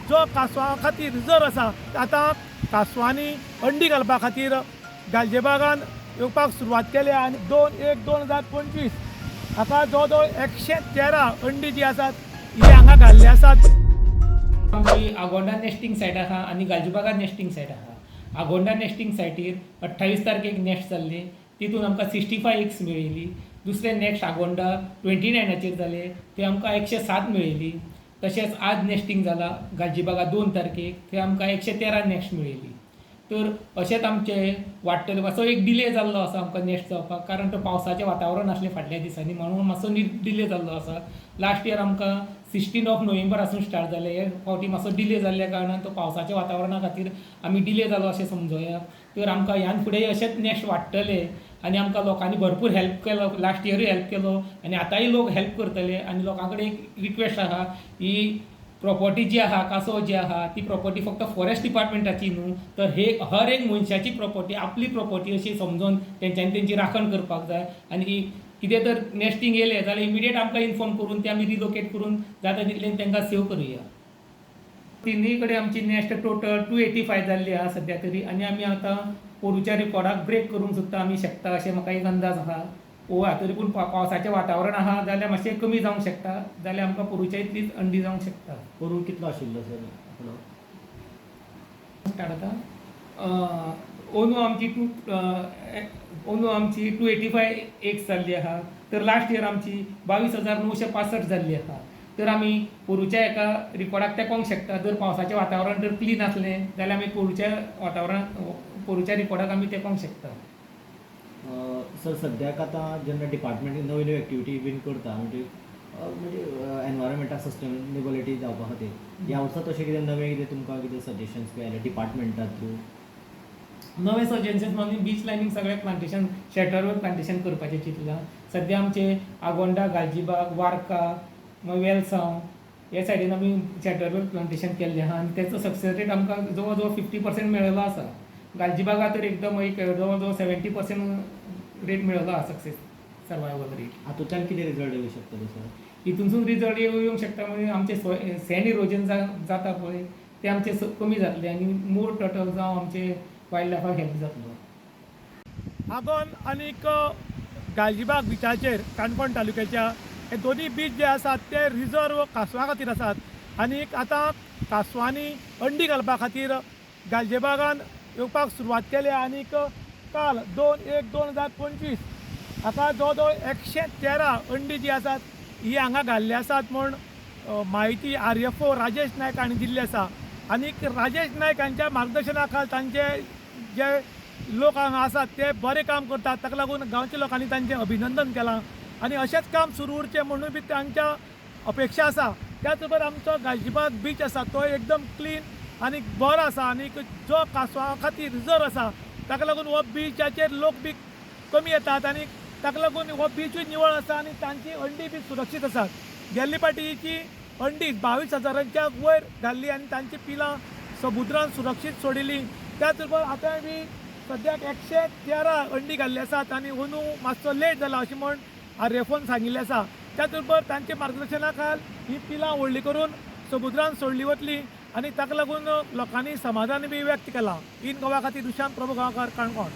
जो कांसवां खातीर रिजर्व आसा आतां कांसवांनी अंडी घालपा खातीर गालजीबागान येवपाक सुरवात केल्या आनी 2/1/2025 हाका जवळ जवळ 113 अंडी जी आसात ही हांगा घाल्ली आसात. आमची आगोंडा नेस्टिंग सायट आहा आनी गालजीबागा नेस्टिंग सायट आहा. आगोंडा नेस्टिंग सायटीर 28 तारखेक नेस्ट जाल्ली, तितून आमकां 65 एग्स मेळिल्ली. दुसरे नेक्स्ट आगोंडा 29 जाले, ते आमकां 107 मेळिल्ली. तशेंच आज नेस्टिंग जाला गालजीबागा 2 तारखेक, ते आमकां 113 नेक्स्ट मेळिल्ली. तर अशेंच आमचे वाडटले. मातसो एक डिले जाल्लो आसा आमकां नेस्ट जावपाक, कारण तो पावसाचें वातावरण आसलें फाटल्या दिसांनी, म्हणून मातसो डिले जाल्लो आसा. लास्ट इयर आमकां 16 नोव्हेंबर आसून स्टार्ट जालें, हे फावटी मातसो डिले जाल्ल्या कारणान तो पावसाच्या वातावरणा खातीर आमी डिले जालो अशें समजुया. तर आमकां ह्यान फुडें अशेंच नेक्स्ट वाडटले आनी आमकां लोकांनी भरपूर हेल्प केलो. लास्ट इयरूय हेल्प केलो आनी आतांय लोक हेल्प करतले. आनी लोकां कडेन एक रिक्वेस्ट आहा, ही प्रॉपर्टी जी आहा, कांसव जी आहा, ती प्रॉपर्टी फक्त फॉरेस्ट डिपार्टमेंटाची न्हू, तर हे हर एक मनशाची प्रॉपर्टी, आपली प्रॉपर्टी अशी समजून तेंच्यांनी तेंची राखण करपाक जाय. आनी कितें तर नेस्टिंग येयलें जाल्यार इमिडिएट आमकां इन्फॉर्म करून ते आमी रिलोकेट करून जाता तितलें तेंकां सेव करुया. तिनूय कडेन आमची नेस्ट टोटल 285 जाल्ली आहा सद्या तरी. आनी आमी आतां पोरूच्या रिकॉर्डाक ब्रेक करूंक सुद्दां आमी शकता अशें म्हाका एक अंदाज आहा. पळोवया, तरी पूण पावसाचें वातावरण आहा जाल्यार मातशें कमी जावंक शकता, जाल्यार आमकां पोरूच्या इतलीच अंडी जावंक शकता. पोरू कितलो आशिल्लो सर आपलो? स्टार्ट आतां अंदू आमची 285 एग्स जाल्ली आहा. तर लास्ट इयर आमची 22,965 जाल्ली आहा. तर आमी पोरूच्या एका रिकॉर्डाक तेंकोंक शकता. जर पावसाचें वातावरण जर क्लीन आसलें जाल्यार आमी पोरूच्या रिकॉर्डाक आमी तेंकोंक शकता. सर सद्याक आतां जेन्ना डिपार्टमेंट नव्यो नव्यो एक्टिविटी बीन करता, म्हणजे एनवायरमेंटाक सस्टेनेबिलिटी जावपा खातीर ह्या वर्सा तशें कितें नवें कितें तुमकां कितें सजेशन्स केले डिपार्टमेंटा थ्रू? नवे सजेशन्स म्हणजे बीच लायनीक सगळें प्लांटेशन, शेटरवर प्लांटेशन करपाचें चिंतलां. सद्या आमचे आगोंडा, गालजीबाग, वार्का, मागीर वेलसांव ह्या सायडीन आमी शेटरवर प्लांटेशन केल्लें आहा आनी तेचो सक्सेस रेट आमकां जवळ जवळ 50% मेळिल्लो आसा. गालजीबागा तर एकदम एक जवळ जवळ 70% रेट मेळिल्लो आहा सक्सेस सर्वायवल रेट. हातूंतल्यान कितें रिजल्ट येवंक शकतलो सर? हितूनसून रिजल्ट येवंक शकता म्हणजे आमचे सँड इरोजन जाता पळय ते आमचे कमी जातले आनी मोर टर्टल जावं आमचे वायल्ड लायफाक हेल्प जातलो. आगोंद आनीक गालजीबाग बिचाचेर काणकोण तालुक्याच्या हे दोनी बीच जे आसात ते रिजर्व कांसवां खातीर आसात. आनीक आतां कांसवांनी अंडी घालपा खातीर गालजीबागान येवपाक सुरवात केल्या. आनीक काल 2/1/2025 हाका जवळ जवळ 113 अंडी जी आसात ही हांगा घाल्ली आसात म्हूण म्हायती RFO राजेश नायक हांणी दिल्ली आसा. आनीक राजेश नायक हांच्या मार्गदर्शना खाला तांचे जे लोक हांगा आसात ते बरें काम करतात, ताका लागून गांवच्या लोकांनी तांचें अभिनंदन केलां आनी अशेंच काम सुरू उरचें म्हणून बी तांच्या अपेक्षा आसा. त्याच बरोबर आमचो गालजीबाग बीच आसा तो एकदम क्लीन आनी बरो आसा आनीक जो कांसवां खातीर रिजर्व आसा ताका लागून हो बिचाचेर लोक बी कमी येतात आनी ताका लागून हो बीचूय निवळ आसा आनी तांची अंडी बी सुरक्षीत आसात. गेल्ले फावटीची अंडी 22,000च्या वयर घाल्ली आनी तांची पिलां समुद्रांत सुरक्षीत सोडिल्लीं. त्याच बरोबर आतां बी सद्याक 113 अंडी घाल्ली आसात आनी अंदू मातसो लेट जाला अशें म्हण RFOन सांगिल्लें आसा. त्याच बरोबर तांचे मार्गदर्शना खाल ही पिलां व्हडली करून समुद्रांत सोडली वतली आनी ताका लागून लोकांनी समाधान बी व्यक्त केलां. इन गोवा खातीर दुशांत प्रभू गांवकार, काणकोण.